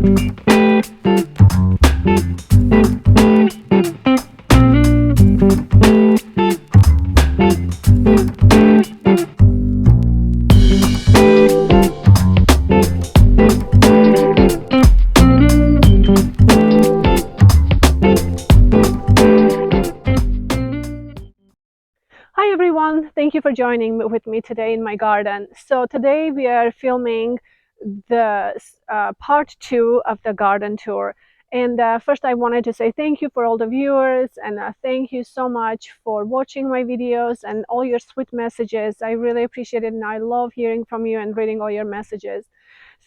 Hi everyone, thank you for joining with me today in my garden. So today we are filming the part two of the garden tour. And first I wanted to say thank you for all the viewers and thank you so much for watching my videos and all your sweet messages. I really appreciate it and I love hearing from you and reading all your messages.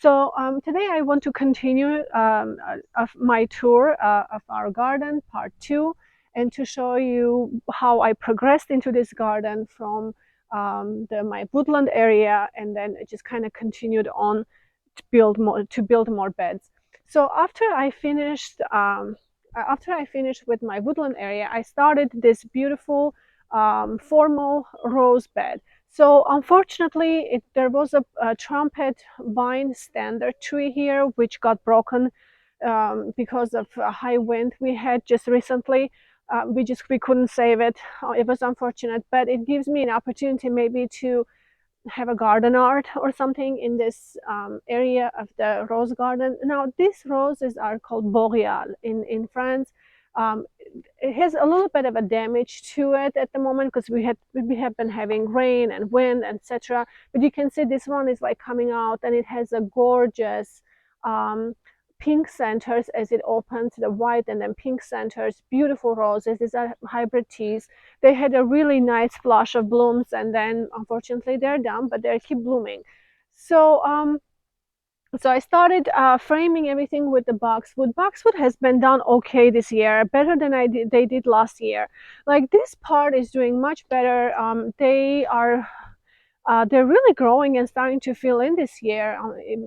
So today I want to continue of my tour of our garden, part two, and to show you how I progressed into this garden from my woodland area, and then it just kind of continued on to build more beds. So after I finished with my woodland area, I started this beautiful formal rose bed. So unfortunately, there was a trumpet vine standard tree here, which got broken because of a high wind we had just recently. We couldn't save it. It was unfortunate, but it gives me an opportunity maybe to have a garden art or something in this area of the rose garden. Now, these roses are called boreal in France. It has a little bit of a damage to it at the moment because we have been having rain and wind, etc. But you can see this one is like coming out, and it has a gorgeous um, pink centers as it opens, the white and then pink centers, beautiful roses. These are hybrid teas. They had a really nice flush of blooms, and then unfortunately they're done, but they keep blooming. So so I started framing everything with the boxwood. Boxwood has been done okay this year, better than they did last year. Like this part is doing much better. They're really growing and starting to fill in this year.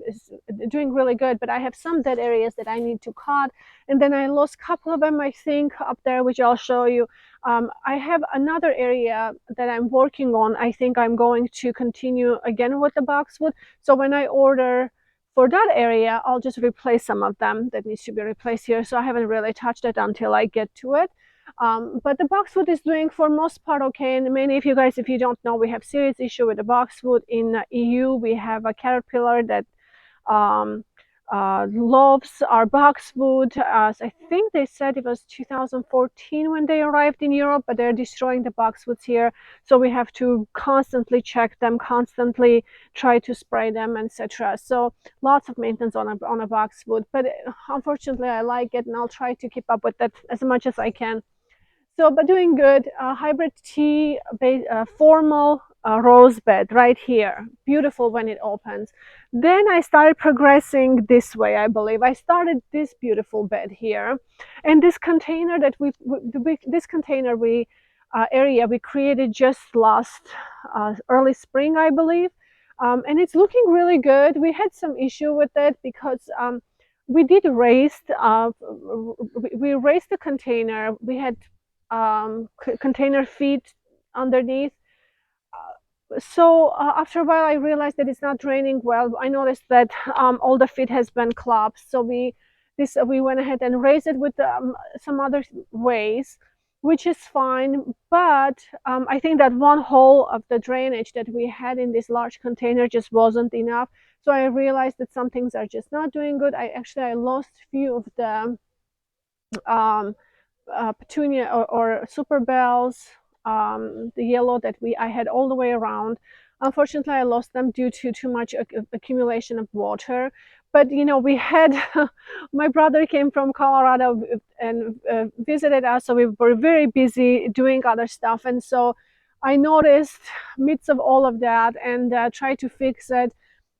It's doing really good, but I have some dead areas that I need to cut. And then I lost a couple of them, I think, up there, which I'll show you. I have another area that I'm working on. I think I'm going to continue again with the boxwood. So when I order for that area, I'll just replace some of them that needs to be replaced here. So I haven't really touched it until I get to it. But the boxwood is doing for most part okay. And many of you guys, if you don't know, we have serious issue with the boxwood in EU. We have a caterpillar that um, loves our boxwood. I think they said it was 2014 when they arrived in Europe, but they're destroying the boxwoods here. So we have to constantly check them, constantly try to spray them, etc. So lots of maintenance on a boxwood. But unfortunately, I like it, and I'll try to keep up with that as much as I can. So, but doing good. Hybrid tea, formal rose bed right here. Beautiful when it opens. Then I started progressing this way, I believe. I started this beautiful bed here. And this container that this container area we created just last early spring, I believe. And it's looking really good. We had some issue with it because we did raise, we raised the container. We had container feet underneath. So after a while, I realized that it's not draining well. I noticed that all the feet has been collapsed. So we went ahead and raised it with some other ways, which is fine. But I think that one hole of the drainage that we had in this large container just wasn't enough. So I realized that some things are just not doing good. I lost a few of the um, petunia or super bells, the yellow that I had all the way around. Unfortunately, I lost them due to too much accumulation of water. But you know, we had my brother came from Colorado and visited us, so we were very busy doing other stuff, and so I noticed midst of all of that and tried to fix it.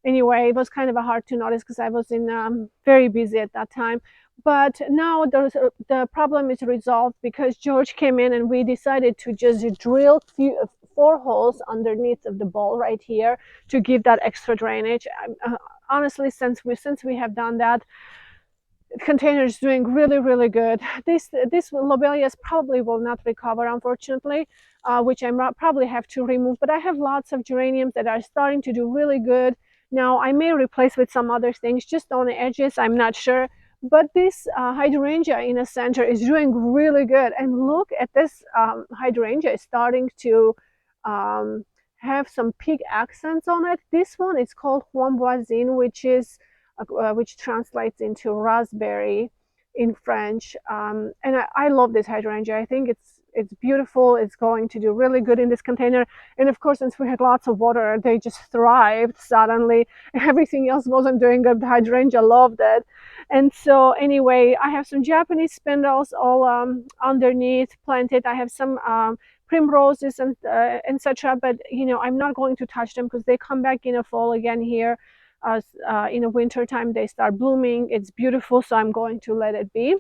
Anyway, it was kind of hard to notice because I was in very busy at that time. But now the problem is resolved because George came in and we decided to just drill four holes underneath of the bowl right here to give that extra drainage. Honestly, since we have done that, the container is doing really good. This lobelias probably will not recover, unfortunately, which I probably have to remove. But I have lots of geraniums that are starting to do really good. Now I may replace with some other things just on the edges, I'm not sure. But this hydrangea in the center is doing really good. And look at this hydrangea is starting to um, have some pink accents on it. This one is called Framboisine, which translates into raspberry in French. And I love this hydrangea. I think it's beautiful. It's going to do really good in this container. And of course, since we had lots of water, they just thrived suddenly. Everything else wasn't doing good. The hydrangea loved it. And so anyway, I have some Japanese spindles all underneath planted. I have some primroses and etc. But I'm not going to touch them because they come back in the fall again here. In the winter time, they start blooming. It's beautiful, so I'm going to let it be.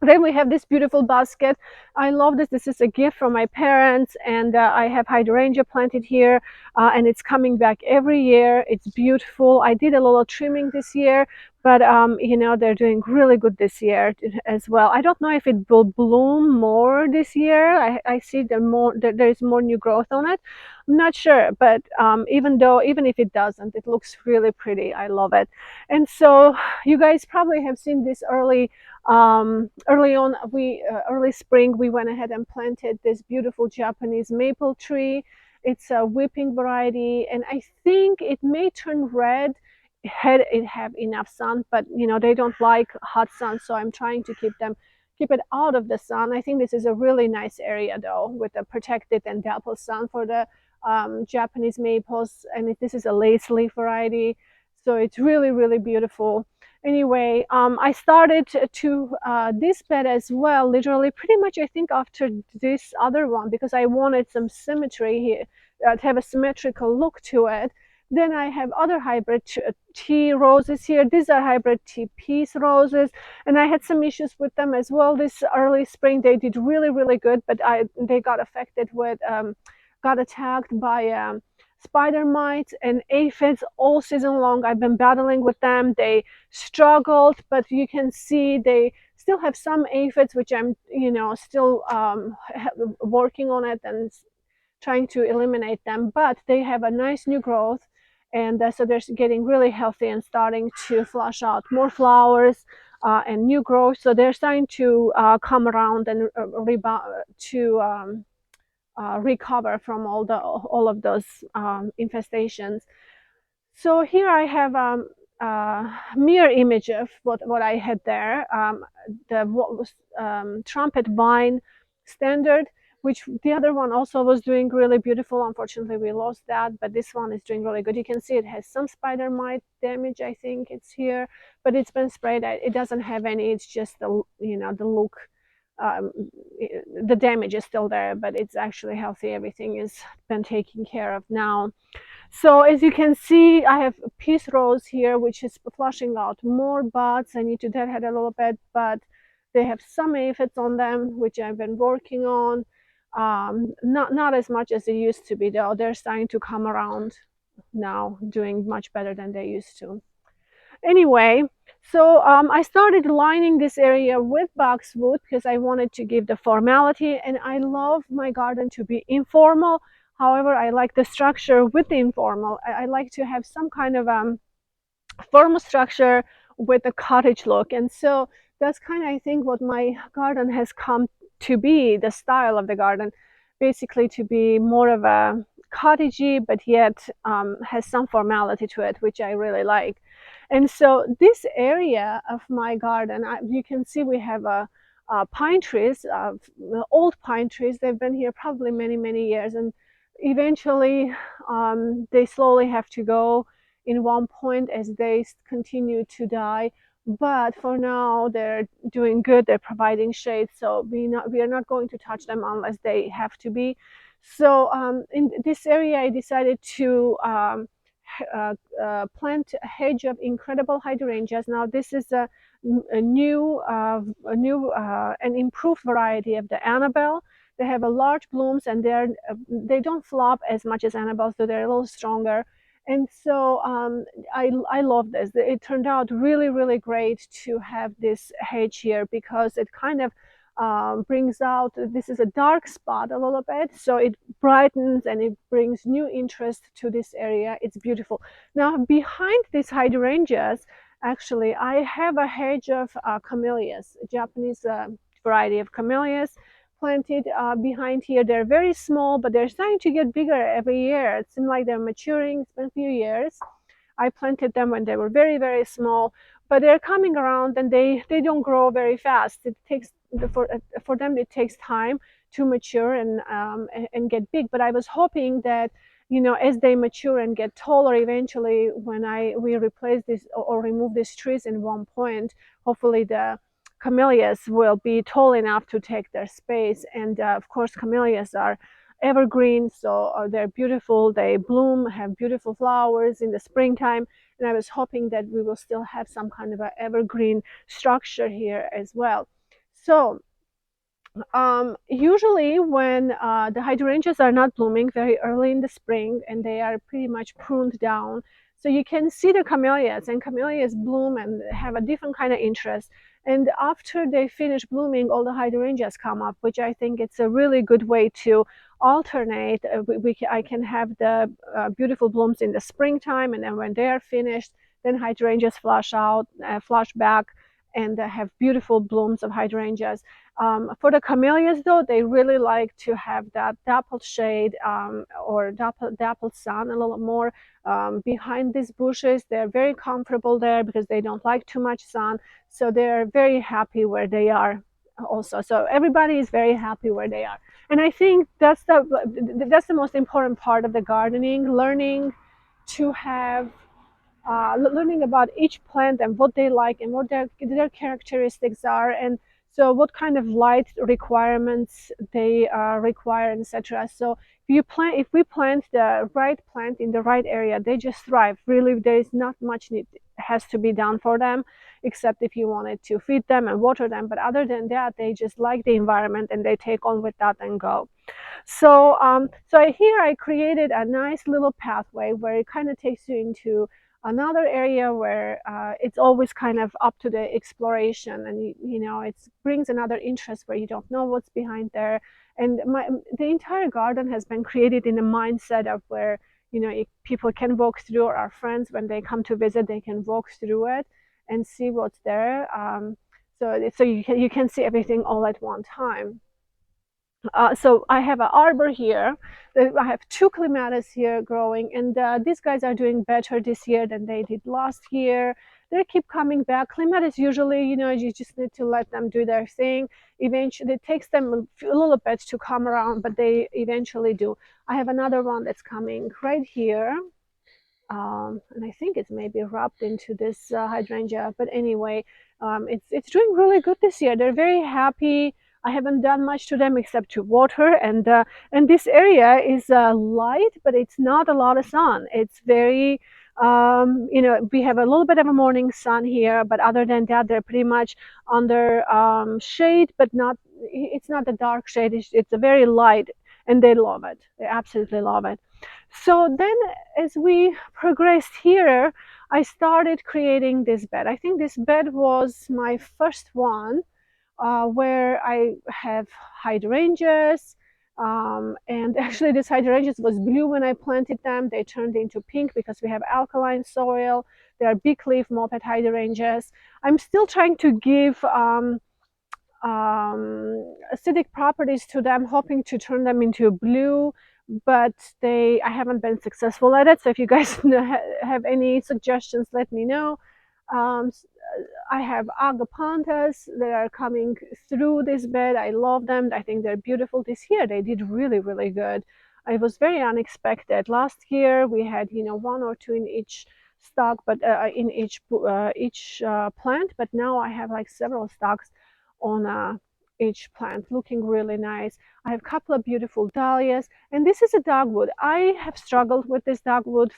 Then we have this beautiful basket. I love this. This is a gift from my parents, and I have hydrangea planted here, and it's coming back every year. It's beautiful. I did a little trimming this year, but they're doing really good this year as well. I don't know if it will bloom more this year. I see there's more new growth on it. I'm not sure, but even if it doesn't, it looks really pretty. I love it. And so you guys probably have seen this early on, early spring, we went ahead and planted this beautiful Japanese maple tree. It's a whipping variety, and I think it may turn red had it have enough sun, but they don't like hot sun, so I'm trying to keep it out of the sun. I think this is a really nice area though, with a protected and dappled sun for the Japanese maples, and this is a lace leaf variety, so it's really, really beautiful. Anyway, I started to this bed as well, literally pretty much I think after this other one, because I wanted some symmetry here, to have a symmetrical look to it. Then I have other hybrid tea roses here. These are hybrid tea peace roses, and I had some issues with them as well this early spring. They did really, really good, but they got affected with got attacked by spider mites and aphids all season long. I've been battling with them. They struggled, but you can see they still have some aphids, which I'm still working on it and trying to eliminate them, but they have a nice new growth, and so they're getting really healthy and starting to flush out more flowers and new growth. So they're starting to come around and recover from all of those infestations. So here I have a mirror image of what I had there. The trumpet vine standard, which the other one also was doing really beautiful. Unfortunately, we lost that, but this one is doing really good. You can see it has some spider mite damage. I think it's here, but it's been sprayed. It doesn't have any. It's just the look. Um, the damage is still there, but it's actually healthy. Everything is been taken care of now. So as you can see, I have peace rose here, which is flushing out more buds. I need to deadhead a little bit, but they have some aphids on them, which I've been working on. Not as much as they used to be, though. They're starting to come around now, doing much better than they used to. Anyway, so I started lining this area with boxwood because I wanted to give the formality, and I love my garden to be informal. However, I like the structure with the informal. I like to have some kind of formal structure with a cottage look, and so that's kind of, I think, what my garden has come to be, the style of the garden, basically to be more of a cottagey, but yet has some formality to it, which I really like. And so this area of my garden, you can see we have pine trees, old pine trees. They've been here probably many, many years, and eventually they slowly have to go in one point as they continue to die. But for now, they're doing good. They're providing shade, so we are not going to touch them unless they have to be. So in this area, I decided to plant a hedge of incredible hydrangeas. Now this is a new an improved variety of the Annabelle. They have a large blooms, and they don't flop as much as Annabelle, so they're a little stronger. And so I love this. It turned out really, really great to have this hedge here because it kind of brings out, this is a dark spot a little bit, so it brightens and it brings new interest to this area. It's beautiful. Now behind these hydrangeas, actually I have a hedge of camellias, Japanese variety of camellias planted behind here. They're very small, but they're starting to get bigger every year. It seems like they're maturing. It's been a few years. I planted them when they were very, very small, but they're coming around and they don't grow very fast. It takes for them it takes time to mature and get big. But I was hoping that, you know, as they mature and get taller, eventually when we replace this or remove these trees in one point, hopefully the camellias will be tall enough to take their space. And of course, camellias are evergreen, so they're beautiful. They bloom, have beautiful flowers in the springtime, and I was hoping that we will still have some kind of an evergreen structure here as well. So usually when the hydrangeas are not blooming very early in the spring and they are pretty much pruned down, so you can see the camellias, and camellias bloom and have a different kind of interest. And after they finish blooming, all the hydrangeas come up, which I think it's a really good way to alternate. I can have the beautiful blooms in the springtime, and then when they are finished, then hydrangeas flush out, flush back, and have beautiful blooms of hydrangeas. For the camellias, though, they really like to have that dappled shade or dappled sun a little more behind these bushes. They're very comfortable there because they don't like too much sun. So they're very happy where they are also. So everybody is very happy where they are. And I think that's the most important part of the gardening, learning to have learning about each plant and what they like and what their characteristics are, and so what kind of light requirements they require, etc. So if we plant the right plant in the right area, they just thrive. Really, there is not much need has to be done for them, except if you wanted to feed them and water them. But other than that, they just like the environment and they take on with that and go. So, here I created a nice little pathway where it kind of takes you into another area where it's always kind of up to the exploration, and you know, it brings another interest where you don't know what's behind there. And the entire garden has been created in a mindset of where, you know, if people can walk through, or our friends when they come to visit, they can walk through it and see what's there. So you can see everything all at one time. So I have an arbor here. I have two clematis here growing, and these guys are doing better this year than they did last year. They keep coming back. Clematis usually, you know, you just need to let them do their thing. Eventually, it takes them a little bit to come around, but they eventually do. I have another one that's coming right here. And I think it's maybe wrapped into this hydrangea. But anyway, it's doing really good this year. They're very happy. I haven't done much to them except to water, and this area is light, but it's not a lot of sun. It's very you know, we have a little bit of a morning sun here, but other than that, they're pretty much under shade, but not. It's not a dark shade. It's a very light, and they love it. They absolutely love it. So then as we progressed here, I started creating this bed. I think this bed was my first one where I have hydrangeas. And actually this hydrangeas was blue when I planted them. They turned into pink because we have alkaline soil. They are big leaf moped hydrangeas. I'm still trying to give acidic properties to them, hoping to turn them into blue, but I haven't been successful at it. So if you guys have any suggestions, let me know. I have agapanthus that are coming through this bed. I love them. I think they're beautiful. This year they did really, really good. It was very unexpected. Last year we had, you know, one or two in each stock, but in each plant. But now I have like several stocks on each plant, looking really nice. I have a couple of beautiful dahlias, and this is a dogwood. I have struggled with this dogwood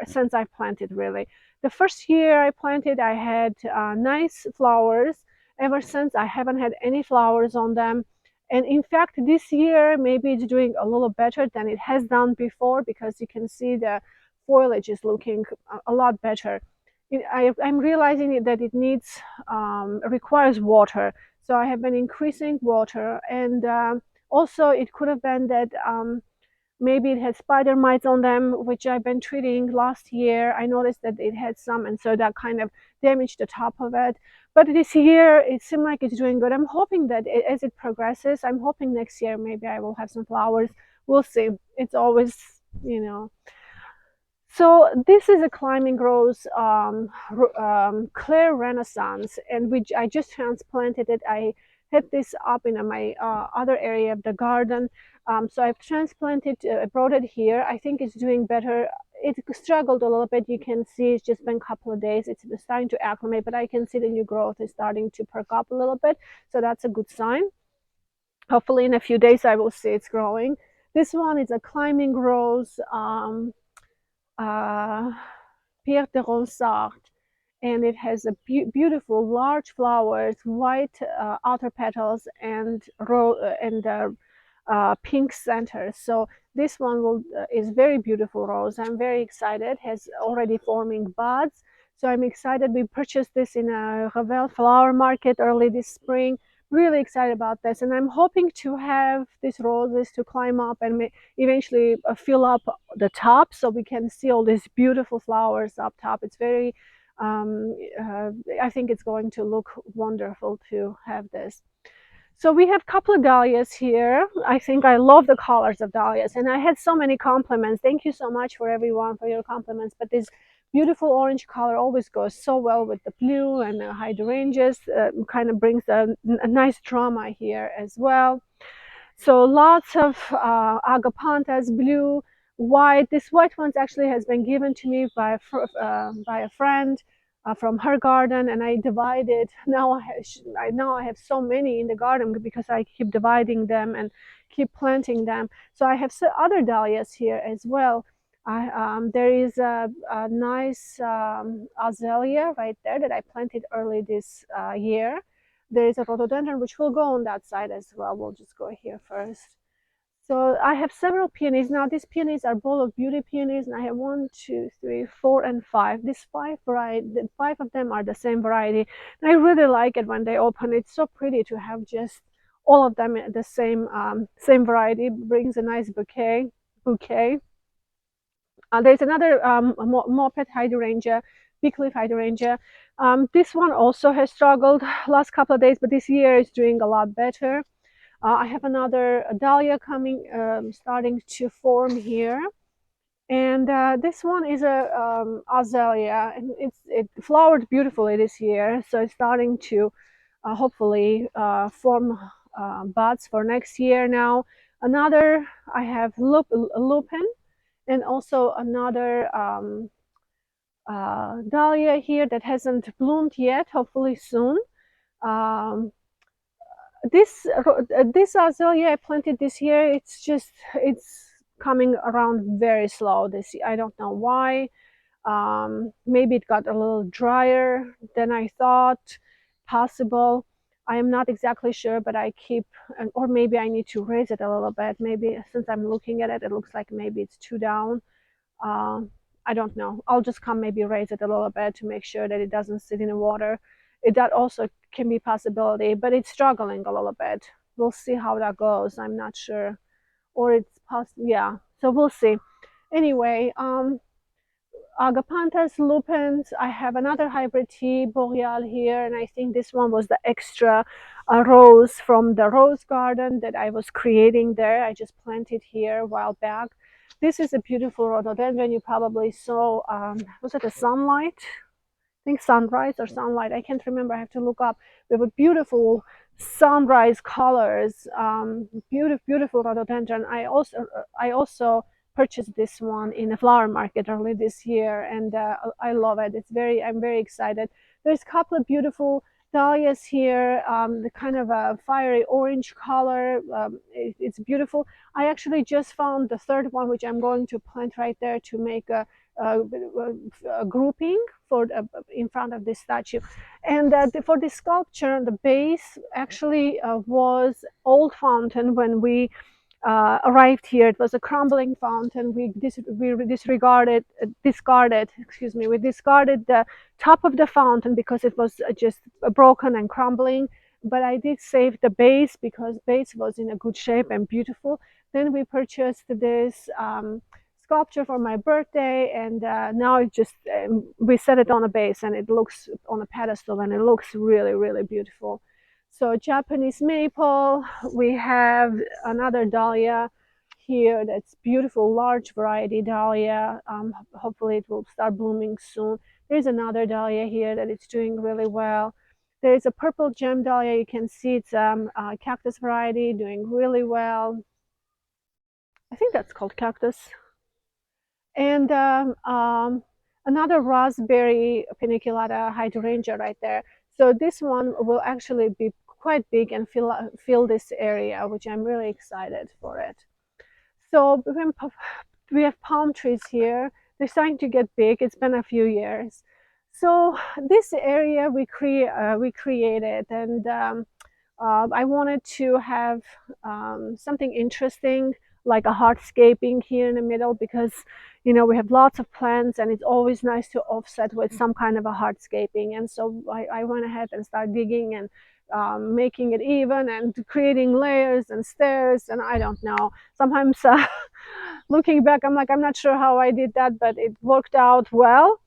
since I planted, really. The first year I planted, I had nice flowers. Ever since, I haven't had any flowers on them. And in fact, this year, maybe it's doing a little better than it has done before, because you can see the foliage is looking a lot better. I'm realizing that it needs requires water. So I have been increasing water, and also it could have been that maybe it had spider mites on them, which I've been treating last year. I noticed that it had some, and so that kind of damaged the top of it. But this year, it seemed like it's doing good. I'm hoping that as it progresses, I'm hoping next year maybe I will have some flowers. We'll see. It's always, you know. So this is a climbing rose, Claire Renaissance, and which I just transplanted it. I had this up in my other area of the garden. So I've transplanted, brought it here. I think it's doing better. It struggled a little bit. You can see it's just been a couple of days. It's starting to acclimate, but I can see the new growth is starting to perk up a little bit. So that's a good sign. Hopefully in a few days I will see it's growing. This one is a climbing rose. Uh, Pierre de Ronsard, and it has a beautiful large flowers, white outer petals, and pink center. So this one is very beautiful rose. I'm very excited. Has already forming buds. So I'm excited. We purchased this in a Revel flower market early this spring. Really excited about this, and I'm hoping to have these roses to climb up and eventually fill up the top so we can see all these beautiful flowers up top. It's very I think it's going to look wonderful to have this. So we have a couple of dahlias here. I think I love the colors of dahlias, and I had so many compliments. Thank you so much for everyone for your compliments. But this beautiful orange color always goes so well with the blue and the hydrangeas. Kind of brings a nice drama here as well. So lots of agapanthus, blue, white. This white one actually has been given to me by a friend from her garden, and I divided. Now I have so many in the garden because I keep dividing them and keep planting them. So I have other dahlias here as well. There is a nice azalea right there that I planted early this year. There is a rhododendron which will go on that side as well. We'll just go here first. So I have several peonies. Now these peonies are bowl of beauty peonies, and I have one, two, three, four, and five. These five of them are the same variety. And I really like it when they open. It's so pretty to have just all of them the same variety. It brings a nice bouquet. There's another moped hydrangea, big leaf hydrangea. This one also has struggled last couple of days, but this year is doing a lot better. I have another dahlia coming, starting to form here. And this one is a azalea, and it flowered beautifully this year. So it's starting to hopefully form buds for next year now. Another, I have lupin, and also another dahlia here that hasn't bloomed yet, hopefully soon. Um, this azalea I planted this year, it's coming around very slow this year. I don't know why. Maybe it got a little drier than I thought possible. I am not exactly sure, but I keep, or maybe I need to raise it a little bit. Maybe since I'm looking at it, it looks like maybe it's too down. uh, I don't know. I'll just come maybe raise it a little bit to make sure that it doesn't sit in the water. That also can be a possibility, but it's struggling a little bit. We'll see how that goes. I'm not sure. Or it's possible, yeah. So we'll see. Anyway, agapanthus lupins. I have another hybrid tea, boreal here, and I think this one was the extra rose from the rose garden that I was creating there. I just planted here a while back. This is a beautiful rhododendron. You probably saw, was it a sunlight? I think sunrise or sunlight. I can't remember. I have to look up. There were beautiful sunrise colors. Beautiful rhododendron. I also purchased this one in a flower market early this year, and I love it. I'm very excited. There's a couple of beautiful dahlias here, the kind of a fiery orange color. It's beautiful. I actually just found the third one, which I'm going to plant right there to make a grouping for in front of this statue. And for the sculpture, the base actually was old fountain when we arrived here. It was a crumbling fountain. We discarded, excuse me, we discarded the top of the fountain because it was just broken and crumbling. But I did save the base because base was in a good shape and beautiful. Then we purchased this sculpture for my birthday, and now it just we set it on a base and it looks on a pedestal and it looks really, really beautiful. So Japanese maple, we have another dahlia here that's beautiful, large variety dahlia. Hopefully it will start blooming soon. There's another dahlia here that it's doing really well. There's a purple gem dahlia. You can see it's cactus variety doing really well. I think that's called cactus. And another raspberry paniculata hydrangea right there. So this one will actually be quite big and fill this area, which I'm really excited for it. So we have palm trees here. They're starting to get big. It's been a few years. So this area we created, and I wanted to have something interesting like a hardscaping here in the middle because we have lots of plants and it's always nice to offset with some kind of a hardscaping. And so I went ahead and started digging and making it even and creating layers and stairs, and I don't know, sometimes looking back I'm not sure how I did that, but it worked out well.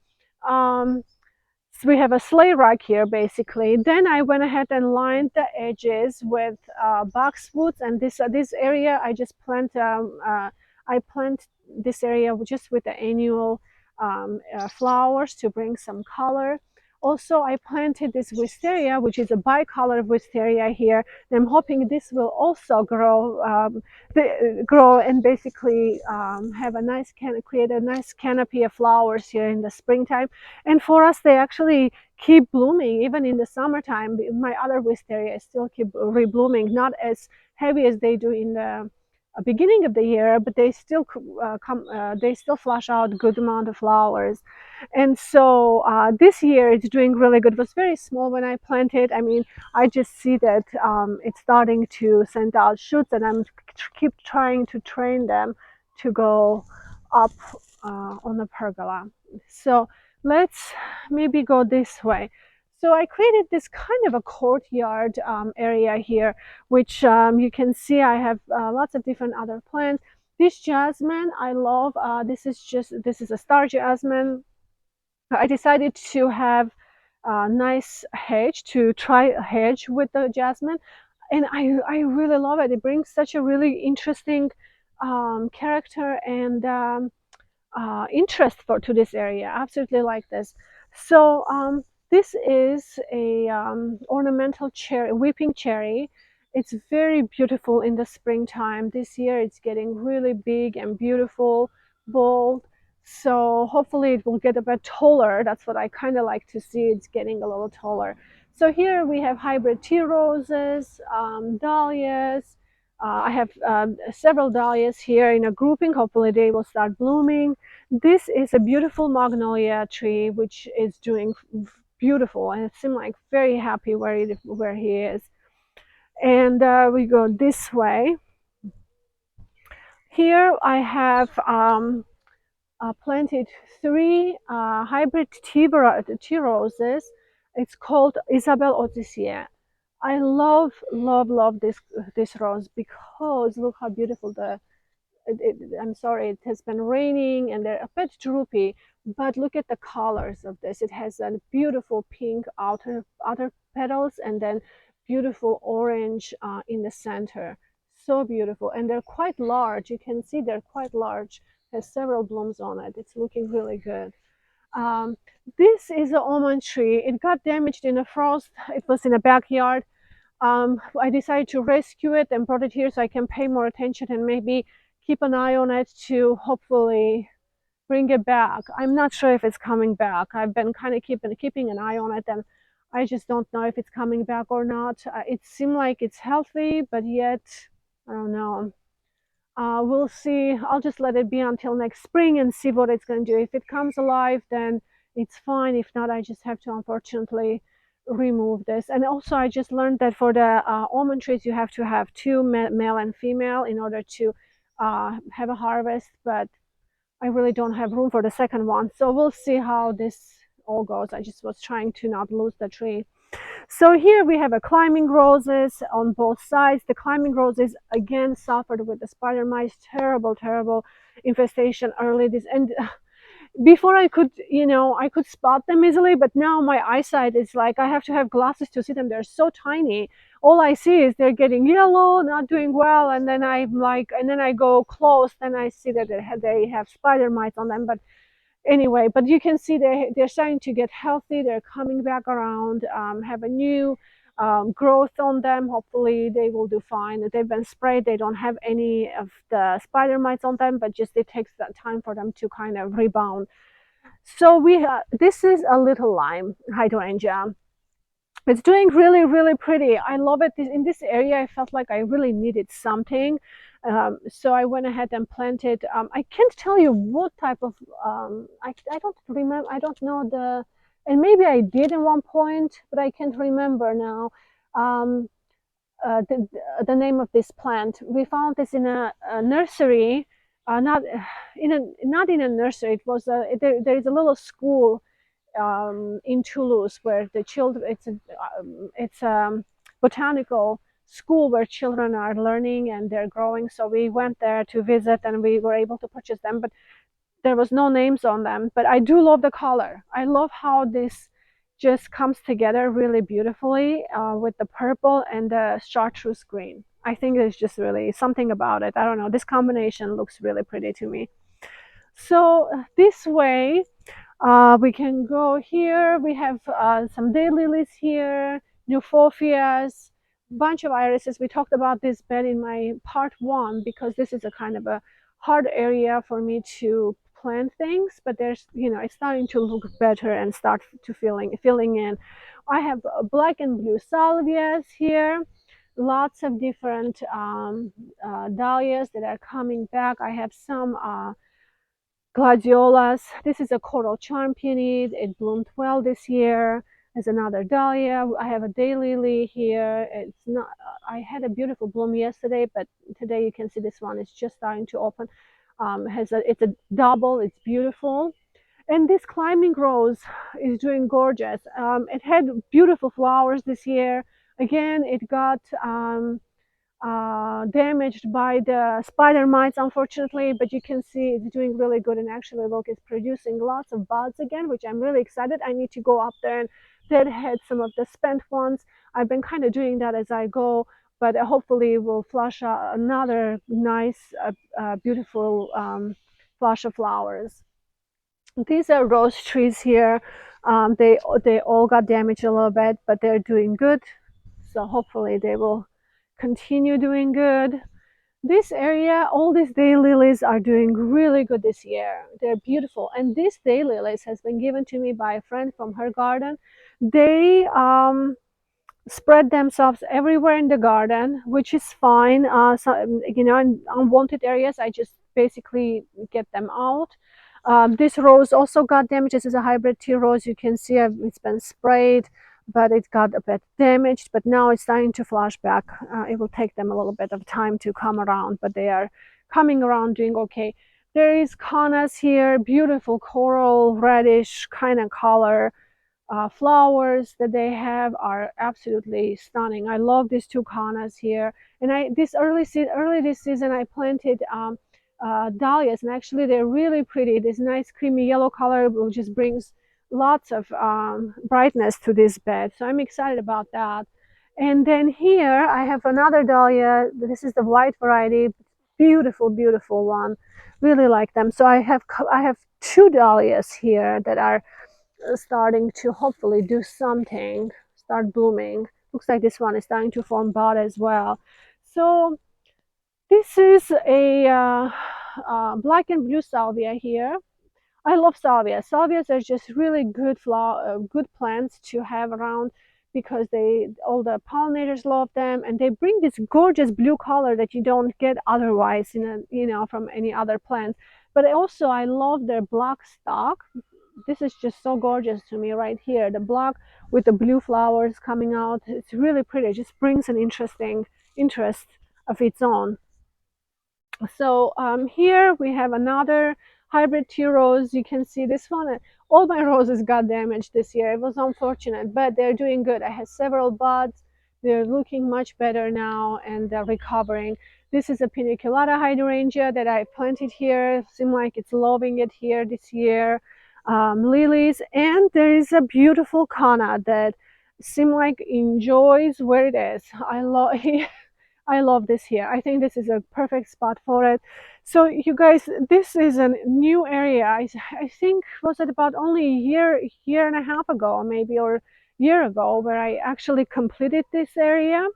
So we have a sleigh rack here basically. Then I went ahead and lined the edges with boxwoods, and this area I plant this area just with the annual flowers to bring some color. Also, I planted this wisteria, which is a bicolor wisteria here. And I'm hoping this will also grow and basically have a nice create a nice canopy of flowers here in the springtime. And for us, they actually keep blooming even in the summertime. My other wisteria still keep reblooming, not as heavy as they do in the beginning of the year, but they still they still flush out a good amount of flowers. And so this year it's doing really good. It was very small when I planted. I mean, I just see that it's starting to send out shoots, and I'm keep trying to train them to go up on the pergola. So let's maybe go this way. So I created this kind of a courtyard area here, which you can see I have lots of different other plants. This jasmine I love. This is a star jasmine. I decided to have a nice hedge, to try a hedge with the jasmine, and I really love it. It brings such a really interesting character and interest to this area. Absolutely like this. So this is a ornamental cherry, weeping cherry. It's very beautiful in the springtime. This year it's getting really big and beautiful, bold. So hopefully it will get a bit taller. That's what I kind of like to see. It's getting a little taller. So here we have hybrid tea roses, dahlias. I have several dahlias here in a grouping. Hopefully they will start blooming. This is a beautiful magnolia tree, which is doing beautiful, and it seemed like very happy where he is. And we go this way. Here I have planted three hybrid tea roses. It's called Isabel Odyssea. I love, love, love this rose because look how beautiful I'm sorry, it has been raining and they're a bit droopy, but look at the colors of this. It has a beautiful pink outer petals and then beautiful orange in the center. So beautiful, and they're quite large. You can see they're quite large. Has several blooms on it. It's looking really good. Um, this is an almond tree. It got damaged in a frost. It was in a backyard. I decided to rescue it and brought it here so I can pay more attention and maybe keep an eye on it to hopefully bring it back. I'm not sure if it's coming back. I've been kind of keeping an eye on it, and I just don't know if it's coming back or not. It seemed like it's healthy, but yet I don't know. We'll see. I'll just let it be until next spring and see what it's going to do. If it comes alive, then it's fine. If not, I just have to unfortunately remove this. And also I just learned that for the almond trees you have to have two male and female in order to have a harvest, but I really don't have room for the second one, so we'll see how this all goes. I just was trying to not lose the tree. So here we have a climbing roses on both sides. The climbing roses again suffered with the spider mites, terrible, terrible infestation early this, and before I could, I could spot them easily, but now my eyesight is like I have to have glasses to see them. They're so tiny. All I see is they're getting yellow, not doing well, and then I go close, then I see that they have spider mites on them. But anyway, but you can see they're starting to get healthy. They're coming back around, have a new growth on them. Hopefully they will do fine. They've been sprayed. They don't have any of the spider mites on them, but just it takes that time for them to kind of rebound. So this is a little lime hydrangea. It's doing really, really pretty. I love it. In this area, I felt like I really needed something. So I went ahead and planted. I can't tell you what type of, I don't remember, I don't know and maybe I did at one point, but I can't remember now. Um, the name of this plant. We found this in a nursery, not not in a nursery. It was there is a little school in Toulouse where the children. It's a botanical school where children are learning and they're growing. So we went there to visit and we were able to purchase them, but there was no names on them. But I do love the color. I love how this just comes together really beautifully with the purple and the chartreuse green. I think there's just really something about it. I don't know. This combination looks really pretty to me. So this way, we can go here. We have some daylilies here, euphorbia, bunch of irises. We talked about this bed in my part one because this is a kind of a hard area for me to plant things, but there's, it's starting to look better and start to filling in. I have black and blue salvias here, lots of different dahlias that are coming back. I have some gladiolas. This is a coral charm peony. It bloomed well this year. There's another dahlia. I have a daylily here. It's not. I had a beautiful bloom yesterday, but today you can see this one is just starting to open. It's a double. It's beautiful. And this climbing rose is doing gorgeous. It had beautiful flowers this year. Again, it got damaged by the spider mites, unfortunately, but you can see it's doing really good. And actually, look, it's producing lots of buds again, which I'm really excited. I need to go up there and deadhead some of the spent ones. I've been kind of doing that as I go, but hopefully we'll flush out another nice, beautiful flush of flowers. These are rose trees here. They all got damaged a little bit, but they're doing good. So hopefully they will continue doing good. This area, all these daylilies are doing really good this year. They're beautiful. And these daylilies has been given to me by a friend from her garden. They spread themselves everywhere in the garden, which is fine. So, in unwanted areas, I just basically get them out. This rose also got damaged. This is a hybrid tea rose. You can see it's been sprayed, but it got a bit damaged. But now it's starting to flush back. It will take them a little bit of time to come around, but they are coming around, doing okay. There is cannas here, beautiful coral reddish kind of color. Flowers that they have are absolutely stunning. I love these two cannas here. And early this season, I planted dahlias, and actually they're really pretty. This nice creamy yellow color will just brings lots of brightness to this bed. So I'm excited about that. And then here I have another dahlia. This is the white variety. Beautiful, beautiful one. Really like them. So I have two dahlias here that are starting to hopefully do something, start blooming. Looks like this one is starting to form bud as well. So this is a black and blue salvia here. I love salvia. Salvias are just really good good plants to have around because all the pollinators love them, and they bring this gorgeous blue color that you don't get otherwise from any other plants. But also I love their black stalk. this is just so gorgeous to me right here. The block with the blue flowers coming out. It's really pretty. It just brings an interesting interest of its own. So here we have another hybrid tea rose. You can see this one. All my roses got damaged this year. It was unfortunate, but they're doing good. I had several buds. They're looking much better now and they're recovering. This is a piniculata hydrangea that I planted here. Seems like it's loving it here this year. Lilies, and there is a beautiful Kana that seem like enjoys where it is. I love I love this here. I think this is a perfect spot for it. So you guys, this is a new area. I think was it about only a year and a half ago, maybe, or year ago, where I actually completed this area.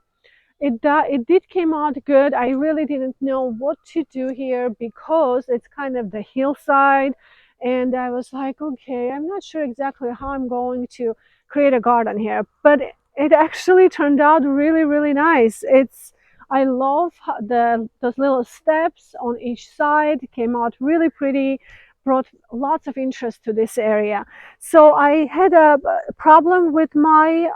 It did came out good. I really didn't know what to do here because it's kind of the hillside, and I was like, okay, I'm not sure exactly how I'm going to create a garden here, but it actually turned out really nice. It's I love the those little steps on each side. It came out really pretty, brought lots of interest to this area. So I had a problem with my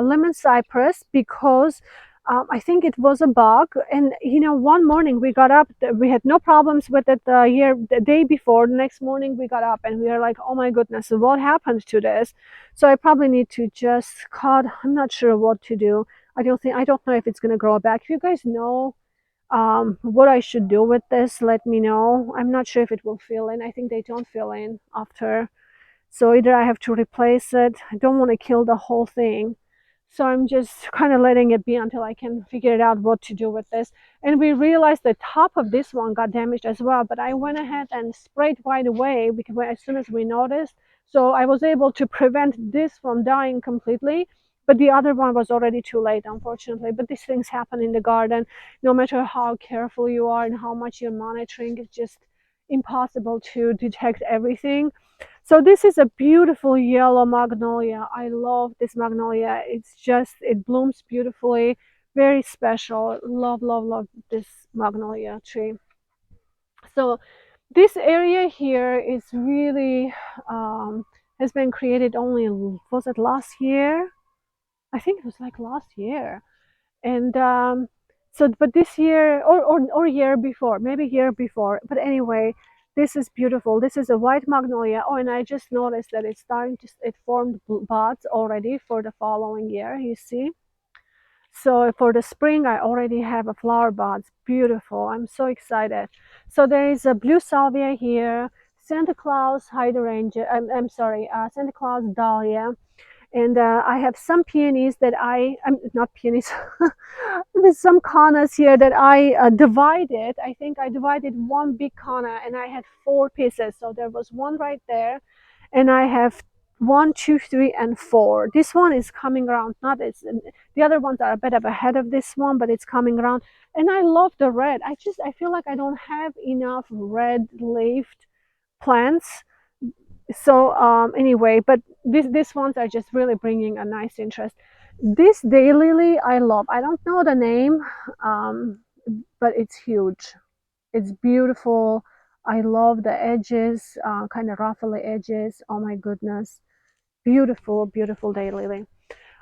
lemon cypress because I think it was a bug. And you know, one morning we got up, we had no problems with it the day before. The next morning we got up and we were like, oh my goodness, what happened to this? So I probably need to just cut. I'm not sure what to do. I don't know if it's going to grow back. If you guys know what I should do with this, let me know. I'm not sure if it will fill in. I think they don't fill in after, so either I have to replace it. I don't want to kill the whole thing. So I'm just kind of letting it be until I can figure it out what to do with this. And we realized the top of this one got damaged as well, but I went ahead and sprayed right away because as soon as we noticed, so I was able to prevent this from dying completely. But the other one was already too late, unfortunately. But these things happen in the garden. No matter how careful you are and how much you're monitoring, it's just impossible to detect everything. So this is a beautiful yellow magnolia. I love this magnolia. It's just, it blooms beautifully, very special. Love this magnolia tree. So this area here is really, has been created only, was it last year? I think it was like last year. And so but this year or year before, maybe year before, but anyway, this is beautiful. This is a white magnolia. Oh, and I just noticed that it's starting to, it formed buds already for the following year, you see. So for the spring I already have a flower buds. Beautiful, I'm so excited. So there is a blue salvia here, Santa Claus hydrangea, I'm sorry, Santa Claus dahlia. And I have some peonies that I'm not peonies. There's some canas here that I divided. I think I divided one big cana and I had four pieces. So there was one right there, and I have one, two, three, and four. This one is coming around. Not it's the other ones are a bit of ahead of this one, but it's coming around. And I love the red. I feel like I don't have enough red leafed plants. So anyway, but these ones are just really bringing a nice interest. This daylily I love. I don't know the name, um, but it's huge. It's beautiful. I love the edges, kind of ruffly edges. Oh my goodness, beautiful daylily.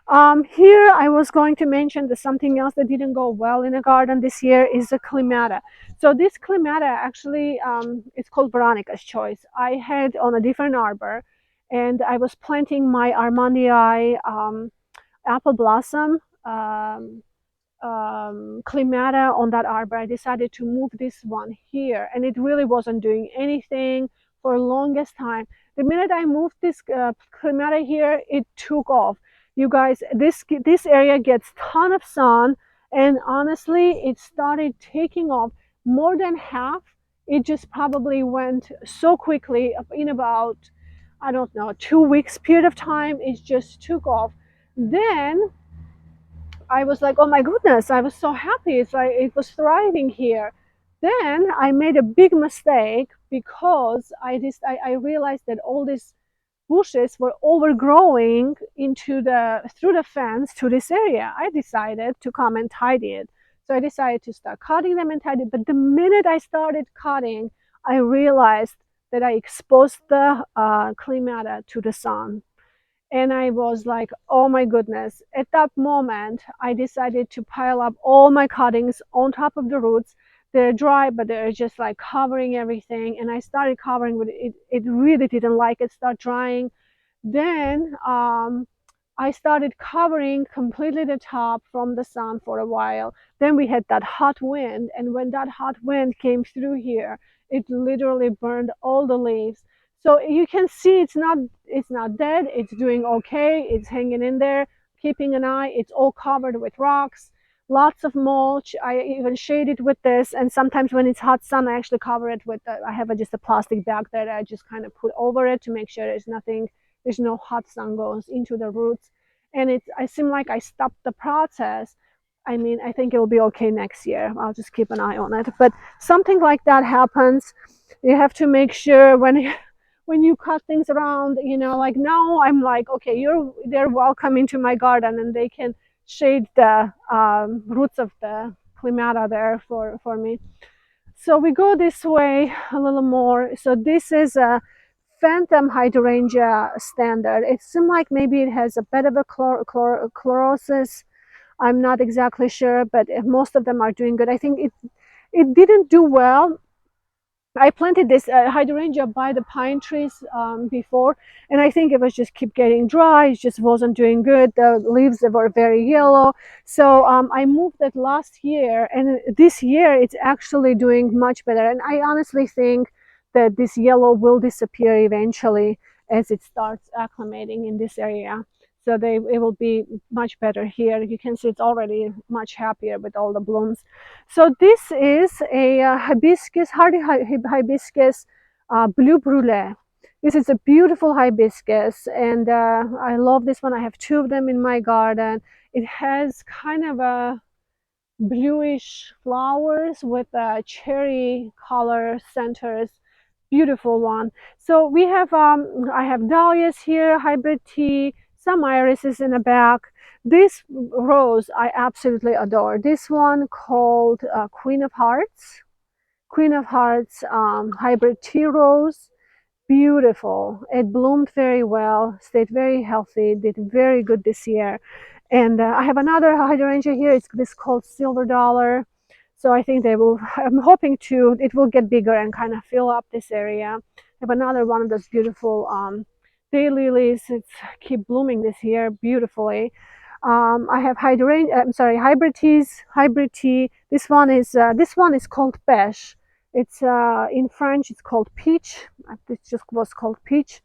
Here I was going to mention that something else that didn't go well in the garden this year is the clematis. So this clematis actually, it's called Veronica's Choice. I had on a different arbor, and I was planting my Armandii apple blossom clematis on that arbor. I decided to move this one here, and it really wasn't doing anything for the longest time. The minute I moved this clematis here, it took off. You guys, this area gets ton of sun, and honestly, it started taking off more than half. It just probably went so quickly in about, I don't know, 2 weeks period of time. It just took off. Then I was like, oh my goodness, I was so happy. It's like it was thriving here. Then I made a big mistake because I realized that all these bushes were overgrowing into the through the fence to this area. I decided to come and tidy it. So I decided to start cutting them and tidy. But the minute I started cutting, I realized that I exposed the climata to the sun. And I was like, oh my goodness. At that moment, I decided to pile up all my cuttings on top of the roots. They're dry, but they're just like covering everything. And I started covering with it. It really didn't like it, start drying. Then I started covering completely the top from the sun for a while. Then we had that hot wind, and when that hot wind came through here, it literally burned all the leaves. So you can see it's not dead. It's doing okay. It's hanging in there, keeping an eye. It's all covered with rocks, lots of mulch. I even shade it with this, and sometimes when it's hot sun, I actually cover it with. I have just a plastic bag that I just kind of put over it to make sure there's no hot sun goes into the roots. And I seem like I stopped the process. I mean, I think it will be okay next year. I'll just keep an eye on it. But something like that happens. You have to make sure when you cut things around, like now I'm like, okay, they're welcome into my garden, and they can shade the roots of the climata there for me. So we go this way a little more. So this is a phantom hydrangea standard. It seems like maybe it has a bit of a chlorosis. I'm not exactly sure, but most of them are doing good. I think it didn't do well. I planted this hydrangea by the pine trees before, and I think it was just keep getting dry. It just wasn't doing good. The leaves were very yellow. So I moved it last year, and this year it's actually doing much better. And I honestly think that this yellow will disappear eventually as it starts acclimating in this area. So it will be much better here. You can see it's already much happier with all the blooms. So this is a hibiscus, hardy hibiscus, blue brulee. This is a beautiful hibiscus, and I love this one. I have two of them in my garden. It has kind of a bluish flowers with cherry color centers. Beautiful one. So we have I have dahlias here, hybrid tea, some irises in the back. This rose I absolutely adore. This one called Queen of Hearts. Queen of Hearts hybrid tea rose. Beautiful. It bloomed very well, stayed very healthy, did very good this year. And I have another hydrangea here. It's this called Silver Dollar. So I think I'm hoping it will get bigger and kind of fill up this area. I have another one of those beautiful daylilies. It's keep blooming this year beautifully. I have hybrid teas, hybrid tea. This one is called Pêche. It's in French. It's called peach. It just was called peach.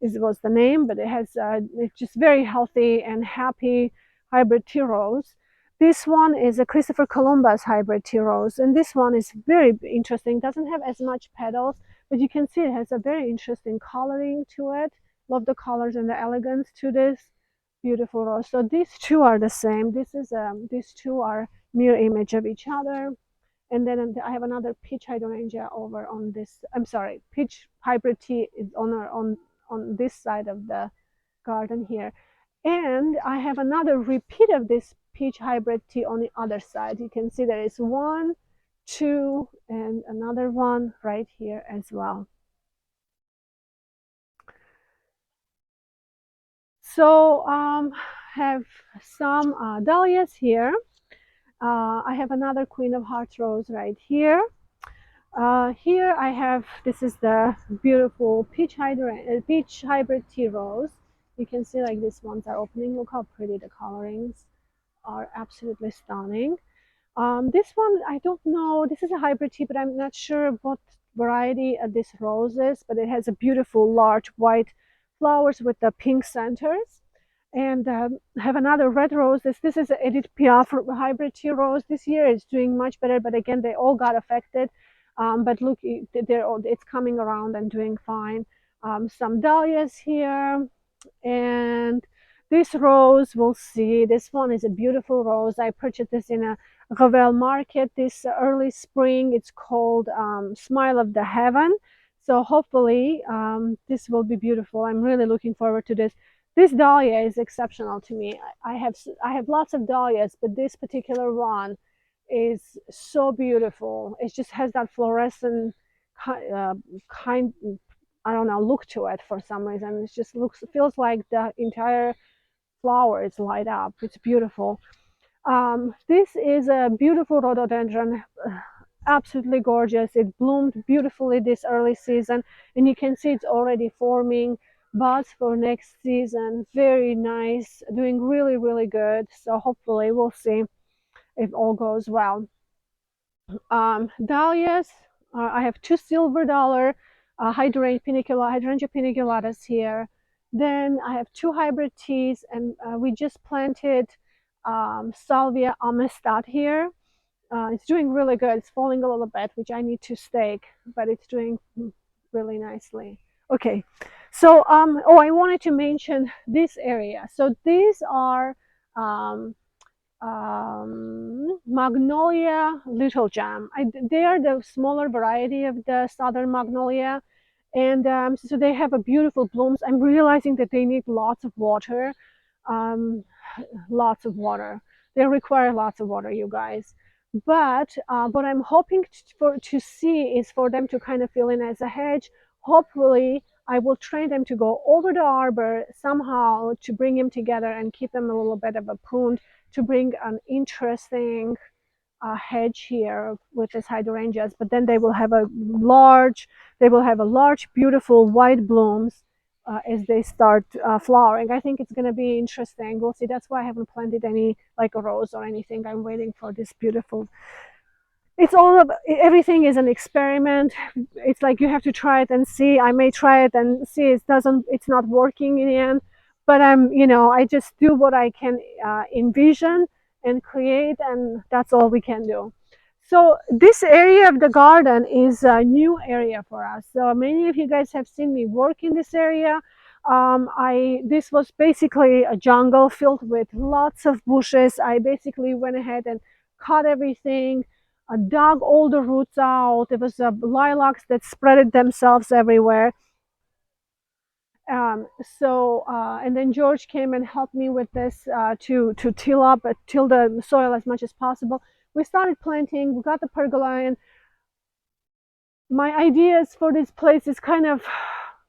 Is was the name, but it's just very healthy and happy hybrid tea rose. This one is a Christopher Columbus hybrid tea rose, and this one is very interesting. Doesn't have as much petals, but you can see it has a very interesting coloring to it. Love the colors and the elegance to this beautiful rose. So these two are the same. These two are mirror image of each other. And then I have another peach hydrangea over on this. I'm sorry, peach hybrid tea is on this side of the garden here. And I have another repeat of this peach hybrid tea on the other side. You can see there is one, two, and another one right here as well. So have some dahlias here. I have another Queen of Hearts rose right here. Here I have, this is the beautiful peach hybrid tea rose. You can see like these ones are opening. Look how pretty the colorings are, absolutely stunning. This one, I don't know, this is a hybrid tea, but I'm not sure what variety of this rose is, but it has a beautiful large white flowers with the pink centers. And I have another red rose. This is an Edith Piaf hybrid tea rose. This year it's doing much better, but again, they all got affected. But look, it's coming around and doing fine. Some dahlias here, and this rose, we'll see. This one is a beautiful rose. I purchased this in a Revel market this early spring. It's called Smile of the Heaven. So hopefully this will be beautiful. I'm really looking forward to this. This dahlia is exceptional to me. I have lots of dahlias, but this particular one is so beautiful. It just has that fluorescent kind, I don't know, look to it for some reason. It just feels like the entire flower is light up. It's beautiful. This is a beautiful rhododendron, absolutely gorgeous. It bloomed beautifully this early season, and you can see it's already forming buds for next season. Very nice, doing really, really good. So hopefully we'll see if all goes well. Dahlias, I have two silver dollar hydrangea paniculatas here. Then I have two hybrid teas, and we just planted Salvia amistad here. It's doing really good. It's falling a little bit, which I need to stake, but it's doing really nicely. Okay, so oh, I wanted to mention this area. So these are um, Magnolia Little Jam. They are the smaller variety of the southern magnolia, and so they have a beautiful blooms. I'm realizing that they need lots of water, um, lots of water. They require lots of water, you guys. But what I'm hoping to see is for them to kind of fill in as a hedge. Hopefully, I will train them to go over the arbor somehow to bring them together and keep them a little bit of a pruned to bring an interesting hedge here with these hydrangeas. But then they will have a large, beautiful white blooms as they start flowering. I think it's going to be interesting. We'll see. That's why I haven't planted any like a rose or anything. I'm waiting for this beautiful. It's all of everything is an experiment. It's like you have to try it and see. I may try it and see it's not working in the end, but I just do what I can envision and create, and that's all we can do. So this area of the garden is a new area for us. So many of you guys have seen me work in this area. I This was basically a jungle filled with lots of bushes. I basically went ahead and cut everything, dug all the roots out. There was lilacs that spread themselves everywhere. And then George came and helped me with this to till the soil as much as possible. We started planting. We got the pergola in. My ideas for this place is kind of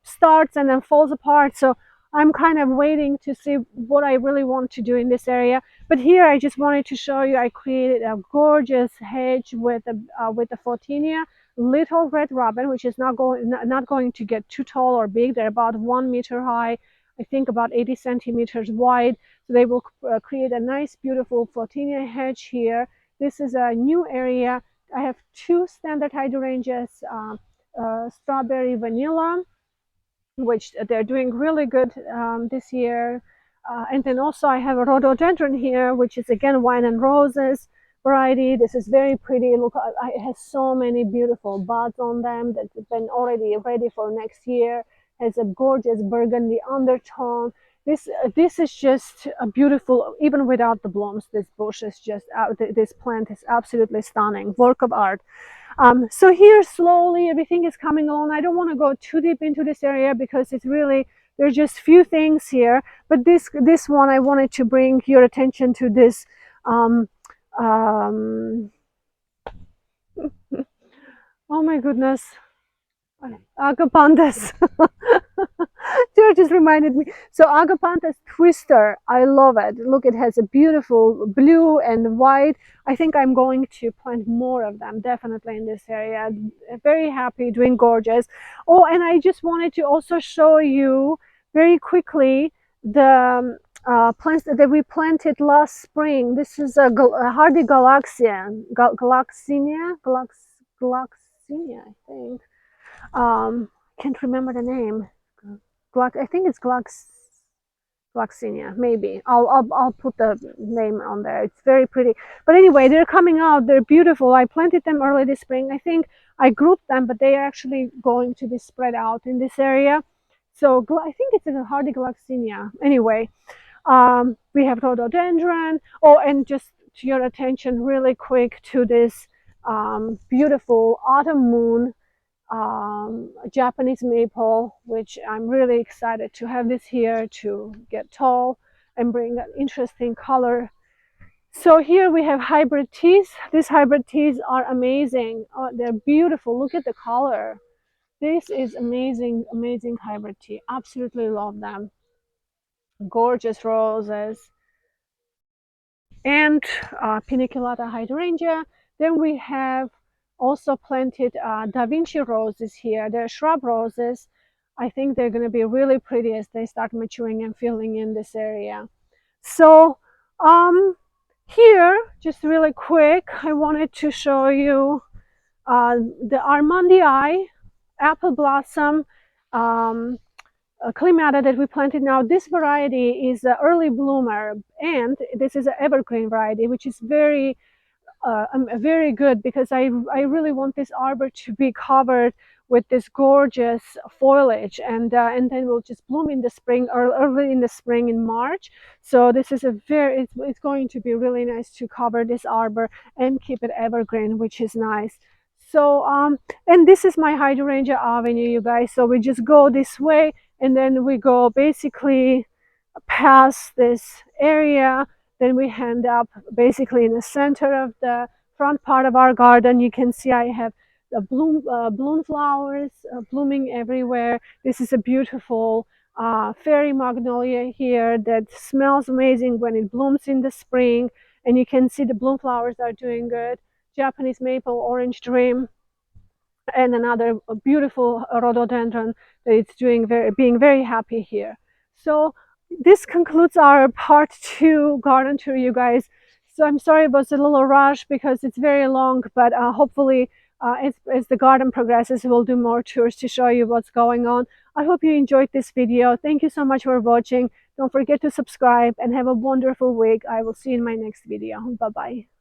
starts and then falls apart. So I'm kind of waiting to see what I really want to do in this area. But here I just wanted to show you I created a gorgeous hedge with the Photinia, little red robin, which is not going to get too tall or big. They're about 1 meter high, I think about 80 centimeters wide. So they will create a nice, beautiful Photinia hedge here. This is a new area. I have two standard hydrangeas, strawberry vanilla, which they're doing really good this year. And then also I have a rhododendron here, which is again wine and roses variety. This is very pretty. Look, it has so many beautiful buds on them that have been already ready for next year. Has a gorgeous burgundy undertone. This is just a beautiful, even without the blooms. This bush is just this plant is absolutely stunning, work of art. So here slowly everything is coming along. I don't want to go too deep into this area because it's really, there's just few things here. But this one I wanted to bring your attention to this. Um, um, oh my goodness, agapanthus. George just reminded me. So agapanthus twister, I love it. Look, it has a beautiful blue and white. I think I'm going to plant more of them definitely in this area. Very happy, doing gorgeous. Oh, and I just wanted to also show you very quickly the plants that we planted last spring. This is a hardy galaxinia, I think. Can't remember the name. I think it's Gloxinia, maybe. I'll put the name on there. It's very pretty. But anyway, they're coming out. They're beautiful. I planted them early this spring. I think I grouped them, but they are actually going to be spread out in this area. So I think it's a hardy Gloxinia. Anyway, we have rhododendron. Oh, and just to your attention really quick to this beautiful autumn moon Japanese maple, which I'm really excited to have this here to get tall and bring an interesting color. So here we have hybrid teas. These hybrid teas are amazing. They're beautiful. Look at the color. This is amazing, amazing hybrid tea. Absolutely love them. Gorgeous roses and piniculata hydrangea. Then we have also planted Da Vinci roses here. They're shrub roses. I think they're going to be really pretty as they start maturing and filling in this area. So um, here, just really quick, I wanted to show you the Armandii apple blossom climata that we planted now. This variety is an early bloomer, and this is an evergreen variety, which is very good because I really want this arbor to be covered with this gorgeous foliage, and then we'll just bloom in the spring or early in the spring in March. So this is it's going to be really nice to cover this arbor and keep it evergreen, which is nice. So and this is my hydrangea avenue, you guys. So we just go this way and then we go basically past this area, then we end up basically in the center of the front part of our garden. You can see I have the bloom flowers blooming everywhere. This is a beautiful fairy magnolia here that smells amazing when it blooms in the spring, and you can see the bloom flowers are doing good. Japanese maple orange dream, and another beautiful rhododendron that it's being very happy here. So this concludes our part 2 garden tour, you guys. So I'm sorry it was a little rush because it's very long, but hopefully as the garden progresses, we'll do more tours to show you what's going on. I hope you enjoyed this video. Thank you so much for watching. Don't forget to subscribe and have a wonderful week. I will see you in my next video. Bye-bye.